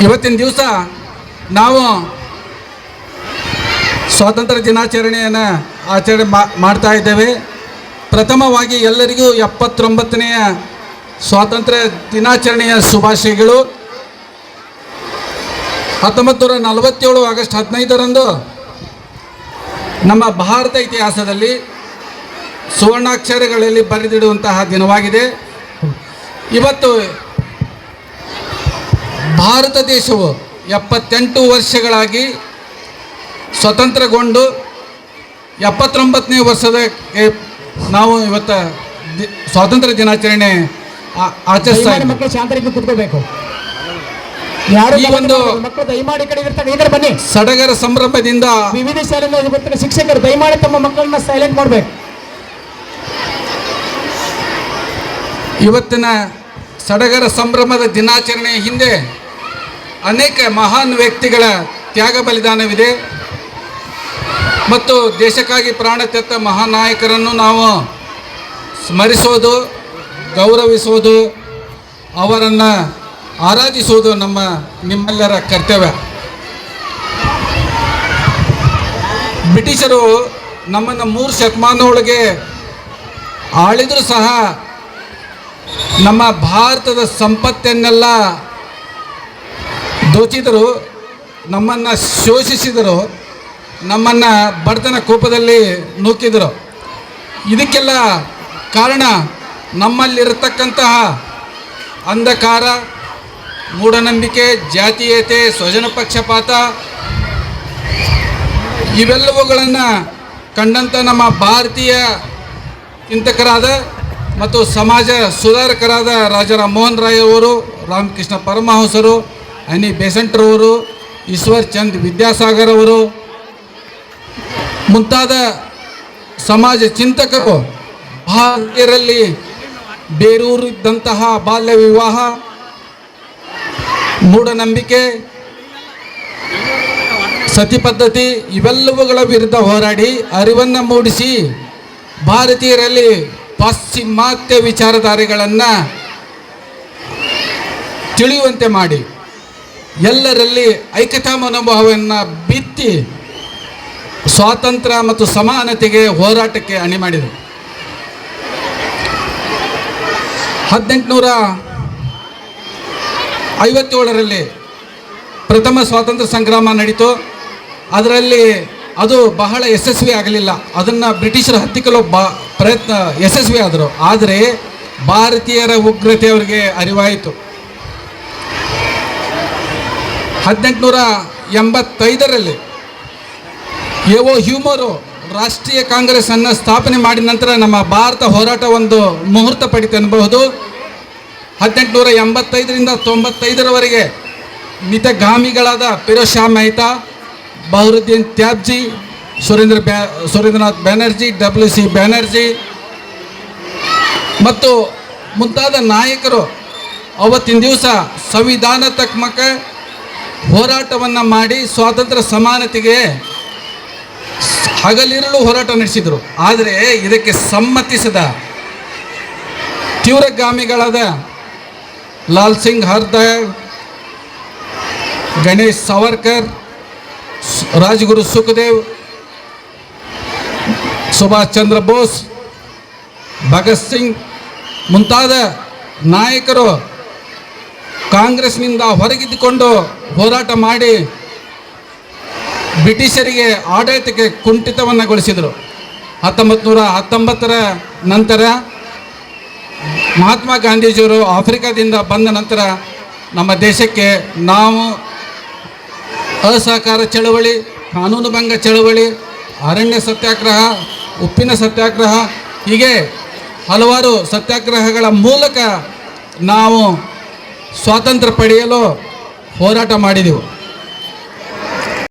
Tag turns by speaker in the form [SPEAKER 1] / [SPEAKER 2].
[SPEAKER 1] ಇವತ್ತಿನ ದಿವಸ ನಾವು ಸ್ವಾತಂತ್ರ್ಯ ದಿನಾಚರಣೆಯನ್ನು ಆಚರಣೆ ಮಾಡ್ತಾ ಇದ್ದೇವೆ. ಪ್ರಥಮವಾಗಿ ಎಲ್ಲರಿಗೂ 79ನೆಯ ಸ್ವಾತಂತ್ರ್ಯ ದಿನಾಚರಣೆಯ ಶುಭಾಶಯಗಳು. 1947 ಆಗಸ್ಟ್ 15ರಂದು ನಮ್ಮ ಭಾರತ ಇತಿಹಾಸದಲ್ಲಿ ಸುವರ್ಣಾಕ್ಷರಗಳಲ್ಲಿ ಬರೆದಿಡುವಂತಹ ದಿನವಾಗಿದೆ. ಇವತ್ತು ಭಾರತ ದೇಶವು 78 ವರ್ಷಗಳಾಗಿ ಸ್ವತಂತ್ರಗೊಂಡು 79ನೇ ವರ್ಷದ ನಾವು ಇವತ್ತು ಸ್ವಾತಂತ್ರ್ಯ ದಿನಾಚರಣೆ ಆಚರಿಸ್ತಾ ಇದ್ದೀವಿ.
[SPEAKER 2] ಮಕ್ಕಳು ಶಾಂತರಿಗೆ ಕೂತ್ಕೋಬೇಕು.
[SPEAKER 1] ಈ ಒಂದು
[SPEAKER 2] ಮಕ್ಕಳು ದಯಮಾಡಿ ಕಡೆ ಇರ್ತಾರೆ, ಈ ಕಡೆ ಬನ್ನಿ.
[SPEAKER 1] ಸಡಗರ ಸಂಭ್ರಮದಿಂದ
[SPEAKER 2] ವಿವಿಧ ಶಾಲೆಗಳಲ್ಲಿ ಬರ್ತಾರೆ ಶಿಕ್ಷಕರು ದಯಮಾಡಿ ತಮ್ಮ ಮಕ್ಕಳನ್ನ ಸೈಲೆಂಟ್ ಮಾಡಬೇಕು.
[SPEAKER 1] ಇವತ್ತಿನ ಸಡಗರ ಸಂಭ್ರಮದ ದಿನಾಚರಣೆಯ ಹಿಂದೆ ಅನೇಕ ಮಹಾನ್ ವ್ಯಕ್ತಿಗಳ ತ್ಯಾಗ ಬಲಿದಾನವಿದೆ ಮತ್ತು ದೇಶಕ್ಕಾಗಿ ಪ್ರಾಣ ತೆತ್ತ ಮಹಾನ್ ನಾಯಕರನ್ನು ನಾವು ಸ್ಮರಿಸೋದು, ಗೌರವಿಸೋದು, ಅವರನ್ನು ಆರಾಧಿಸುವುದು ನಿಮ್ಮೆಲ್ಲರ ಕರ್ತವ್ಯ. ಬ್ರಿಟಿಷರು ನಮ್ಮನ್ನು 3 ಶತಮಾನದೊಳಗೆ ಆಳಿದರೂ ಸಹ ನಮ್ಮ ಭಾರತದ ಸಂಪತ್ತನ್ನೆಲ್ಲ ದೋಚಿದರು, ನಮ್ಮನ್ನು ಶೋಷಿಸಿದರು, ನಮ್ಮನ್ನು ಬಡತನ ಕೂಪದಲ್ಲಿ ನೂಕಿದರು. ಇದಕ್ಕೆಲ್ಲ ಕಾರಣ ನಮ್ಮಲ್ಲಿರತಕ್ಕಂತಹ ಅಂಧಕಾರ, ಮೂಢನಂಬಿಕೆ, ಜಾತೀಯತೆ, ಸ್ವಜನ ಪಕ್ಷಪಾತ ಇವೆಲ್ಲವುಗಳನ್ನು ಕಂಡಂಥ ನಮ್ಮ ಭಾರತೀಯ ಚಿಂತಕರಾದ ಮತ್ತು ಸಮಾಜ ಸುಧಾರಕರಾದ ರಾಜಾ ರಾಮ್ ಮೋಹನ್ ರಾಯ್ ಅವರು, ರಾಮಕೃಷ್ಣ ಪರಮಹಂಸರು, ಅನಿ ಬೆಸೆಂಟ್ರವರು, ಈಶ್ವರ್ ಚಂದ್ ವಿದ್ಯಾಸಾಗರ್ ಅವರು ಮುಂತಾದ ಸಮಾಜ ಚಿಂತಕರು ಭಾರತೀಯರಲ್ಲಿ ಬೇರೂರಿದ್ದಂತಹ ಬಾಲ್ಯ ವಿವಾಹ, ಮೂಢನಂಬಿಕೆ, ಸತಿ ಪದ್ಧತಿ ಇವೆಲ್ಲವುಗಳ ವಿರುದ್ಧ ಹೋರಾಡಿ ಅರಿವನ್ನು ಮೂಡಿಸಿ ಭಾರತೀಯರಲ್ಲಿ ಪಾಶ್ಚಿಮಾತ್ಯ ವಿಚಾರಧಾರೆಗಳನ್ನು ತಿಳಿಯುವಂತೆ ಮಾಡಿ ಎಲ್ಲರಲ್ಲಿ ಐಕ್ಯತಾ ಮನೋಭಾವವನ್ನು ಬಿತ್ತಿ ಸ್ವಾತಂತ್ರ್ಯ ಮತ್ತು ಸಮಾನತೆಗೆ ಹೋರಾಟಕ್ಕೆ ಅಣಿ ಮಾಡಿದರು. 1857ರಲ್ಲಿ ಪ್ರಥಮ ಸ್ವಾತಂತ್ರ್ಯ ಸಂಗ್ರಾಮ ನಡೀತು. ಅದರಲ್ಲಿ ಅದು ಬಹಳ ಯಶಸ್ವಿ ಆಗಲಿಲ್ಲ. ಅದನ್ನು ಬ್ರಿಟಿಷರು ಹತ್ತಿಕ್ಕಲು ಪ್ರಯತ್ನ ಯಶಸ್ವಿ ಆದರು. ಆದರೆ ಭಾರತೀಯರ ಉಗ್ರತೆ ಅವರಿಗೆ ಅರಿವಾಯಿತು. 1885ರಲ್ಲಿ ಎವೋ ಹ್ಯೂಮರು ರಾಷ್ಟ್ರೀಯ ಕಾಂಗ್ರೆಸ್ಸನ್ನು ಸ್ಥಾಪನೆ ಮಾಡಿದ ನಂತರ ನಮ್ಮ ಭಾರತ ಹೋರಾಟ ಒಂದು ಮುಹೂರ್ತ ಪಡಿತು ಎನ್ನಬಹುದು. 1885ರಿಂದ 95ರವರೆಗೆ ಮಿತಗಾಮಿಗಳಾದ ಫಿರೋಜ್ ಶಾ ಮೆಹ್ತಾ, ಬಹರುದ್ದೀನ್ ತ್ಯಾಬ್ಜಿ, ಸುರೇಂದ್ರನಾಥ್ ಬ್ಯಾನರ್ಜಿ, WC ಬ್ಯಾನರ್ಜಿ ಮತ್ತು ಮುಂತಾದ ನಾಯಕರು ಅವತ್ತಿನ ದಿವಸ ಸಂವಿಧಾನಾತ್ಮಕ ಹೋರಾಟವನ್ನು ಮಾಡಿ ಸ್ವಾತಂತ್ರ್ಯ ಸಮಾನತೆಗೆ ಹಗಲಿರುಳು ಹೋರಾಟ ನಡೆಸಿದರು. ಆದರೆ ಇದಕ್ಕೆ ಸಮ್ಮತಿಸಿದ ತೀವ್ರಗಾಮಿಗಳಾದ ಲಾಲ್ ಸಿಂಗ್ ಹರ್ದಯಾಳ್, ಗಣೇಶ್ ಸಾವರ್ಕರ್, ರಾಜಗುರು ಸುಖದೇವ್, ಸುಭಾಷ್ ಚಂದ್ರ ಬೋಸ್, ಭಗತ್ ಸಿಂಗ್ ಮುಂತಾದ ನಾಯಕರು ಕಾಂಗ್ರೆಸ್ನಿಂದ ಹೊರಗಿದ್ದುಕೊಂಡು ಹೋರಾಟ ಮಾಡಿ ಬ್ರಿಟಿಷರಿಗೆ ಆಡಳಿತಕ್ಕೆ ಕುಂಠಿತವನ್ನುಗೊಳಿಸಿದರು. 1919ರ ನಂತರ ಮಹಾತ್ಮ ಗಾಂಧೀಜಿಯವರು ಆಫ್ರಿಕಾದಿಂದ ಬಂದ ನಂತರ ನಮ್ಮ ದೇಶಕ್ಕೆ ನಾವು ಅಸಹಕಾರ ಚಳವಳಿ, ಕಾನೂನು ಭಂಗ ಚಳವಳಿ, ಅರಣ್ಯ ಸತ್ಯಾಗ್ರಹ, ಉಪ್ಪಿನ ಸತ್ಯಾಗ್ರಹ ಹೀಗೆ ಹಲವಾರು ಸತ್ಯಾಗ್ರಹಗಳ ಮೂಲಕ ನಾವು ಸ್ವಾತಂತ್ರ್ಯ ಪಡೆಯಲು ಹೋರಾಟ ಮಾಡಿದೆವು.